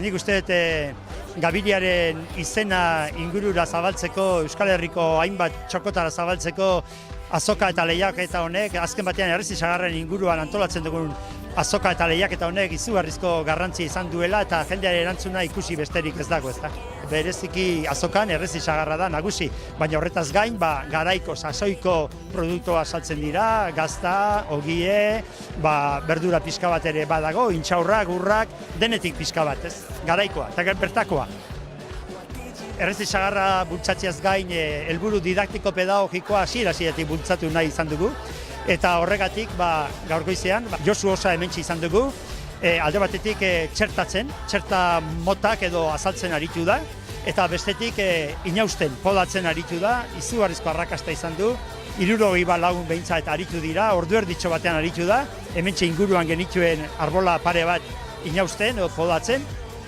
nik uste Gabiliaren izena ingurura zabaltzeko, Euskal Herriko hainbat txokotara zabaltzeko azoka eta lehiaketa honek, azken batean Errezi Sagarraren inguruan antolatzen dugun azoka eta lehiaketa honek izugarrizko garrantzi izan duela eta jendearen erantzuna ikusi besterik ez dago, ezta. Bereziki azokan Errezi Sagarra da nagusi, baina horretaz gain, garaiko, sasoiko produktua saltzen dira, gazta, ogie, berdura pixka bat ere badago, intxaurrak, urrak, denetik pixka bat, ez? Garaikoa, eta bertakoa. Errezi Sagarra bultzatziaz gain, helburu didaktiko pedagogikoa hasiera-hasieratik bultzatu nahi izan dugu, eta horregatik, gaur goizean, Josu Osa hementsi izan dugu, alde batetik txerta motak edo azaltzen aritu da, eta bestetik inausten podatzen aritu da, izugarrizko arrakasta izan du, 60 lagun behintzat aritu dira, ordu erditxo batean aritu da, hementxe inguruan genituen arbola pare bat inausten edo podatzen.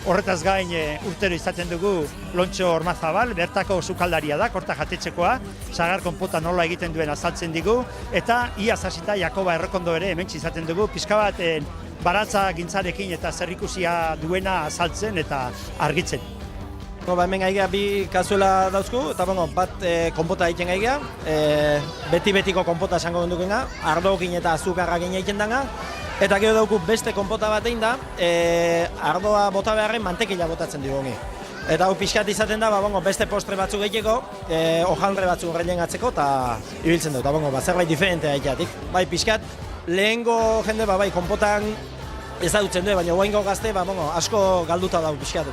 Horretaz gain urtero izaten dugu Lontxo Ormazabal, bertako sukaldaria da, korta jatetxekoa, sagar konpota nola egiten duen azaltzen digu, eta iaz hasita Jakoba Errekondo ere hementxe izaten dugu, pixka bat baratza gintzarekin eta zerrikusia duena azaltzen eta argitzen. Hemen gaigea bi kazuela dauzku, eta bat konpota egiten gaigea, beti-betiko konpota esango dukena, ardokin eta azukarrakin egiten danga, eta gero dauku beste konpota bat egin da, ardoa bota beharren mantekila botatzen dugu. Eta hau pixkat izaten da, beste postre batzuk egiteko, hojalre batzuk horrein atzeko, eta ibiltzen dut, eta zerbait diferentea egiteatik. Bai, pixkat, lehengo jende, konpotan ezagutzen du, baina guaingo gazte, asko galduta dau pixkat,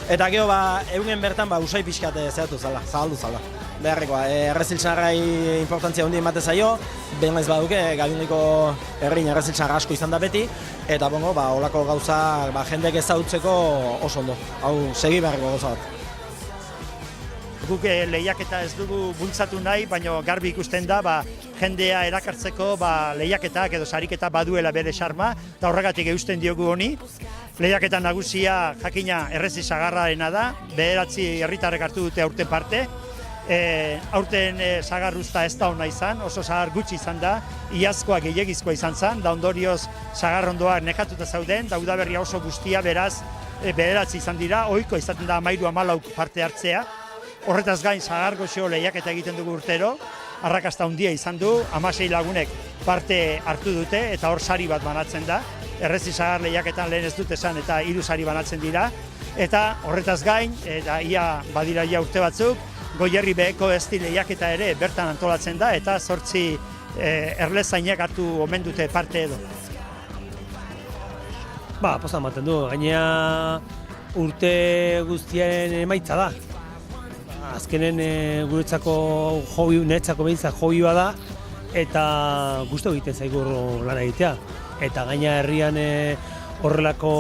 eta gero, eunen bertan, usai pixkat zabaldu zala. Beharrekoa, erreziltzarrai importantzia hundi ematen zaio, behin ez baduke, Gabiondiko herrin erreziltzarra asko izan da beti, eta holako gauza jendek ezagutzeko oso ondo, hau segi beharreko gauza bat. Guk lehiaketa ez dugu bultzatu nahi, baina garbi ikusten da, jendea erakartzeko lehiaketak edo sariketa baduela bere xarma, eta horregatik eusten diogu honi. Lehiaketa nagusia jakina Errezi Sagarrarena da, 9 herritarrek hartu dute aurten parte. Aurten sagarruzta ez da ona izan, oso sagar gutxi izan da, iazkoa gehiagizkoa izan zen, da ondorioz sagarrondoak nekatuta zauden, da udaberria oso guztia beraz 9 izan dira, ohiko izaten da 13-14 parte hartzea. Horretaz gain sagar goxo lehiaketa egiten dugu urtero, arrakasta handia izan du, 16 lagunek parte hartu dute eta hor sari bat banatzen da. Errezi Sagar lehiaketan lehen ez dut esan eta 3 sari banatzen dira. Eta horretaz gain, eta badira urte batzuk, Goierri beheko ezti lehiaketa ere bertan antolatzen da eta 8 erlezainek hartu omen dute parte edo. Poza ematen du, gainea urte guztien emaitza da. Azkenen guretzako niretzako behintzat hobi bada eta gustu egiten zaigu lan egitea. Eta gaina herrian horrelako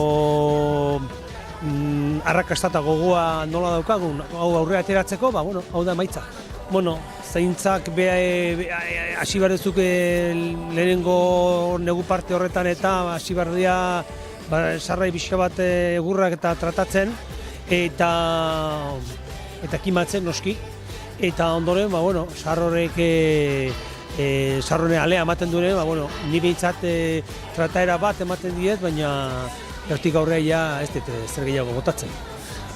arrakastata gogoa nola daukagun, hau aurrera ateratzeko, hau da emaitza. Zaintzak hasi barrezuk lehenengo negu parte horretan eta hasi barria sarrai pixka bat egurrak eta tratatzen eta kimatzen noski. Eta ondoren, sarrorek sarrone alea ematen duen, ni behintzat trataera bat ematen diet, baina hortik aurrea ez dut zer gehiago botatzen.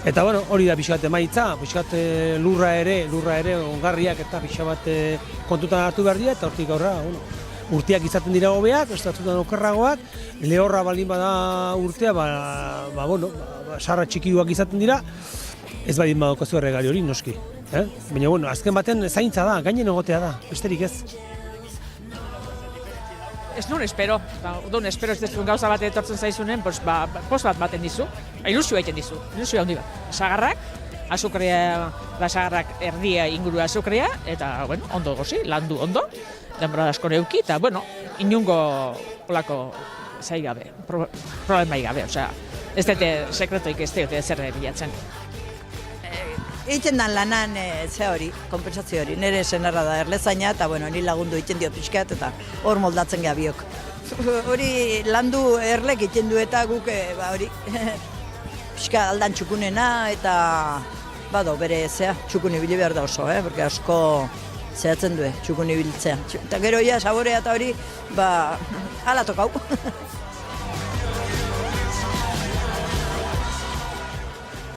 Eta hori da pixka bat emaitza, pixka bat lurra ere ongarriak eta pixka bat kontutan hartu behar dira, eta hortik aurrea urteak izaten dira hobeak, ez batzutan okerragoak, lehorra baldin bada urtea, sarra txikiuak izaten dira, ez badin badokazu erregali hori noski. Baina, azken baten zaintza da, gainen egotea da, besterik ez. Ez nuen espero, ez dezun gauza bat etortzen zaizunen, post bat baten dizu, ilusio egiten dizu, ilusio handi bat. Sagarrak, sagarrak erdia inguru azukrea, eta, ondo gozi, landu ondo, denbora asko neuki, eta, inungo olako zaigabe, problemai gabe, ez dute sekretoik ez dute zer bilatzen. Egiten dan lanan kompensazio hori, nire senarra da erlezaina eta ni lagundu egiten dio pixkat eta hor moldatzen geha biok. Hori landu erlek egiten du eta guk hori pixka aldan txukunena eta bere txukun ibili behar da oso, porque asko zehatzen du txukun ibiltzea. Eta gero saborea eta hori, hala tokau.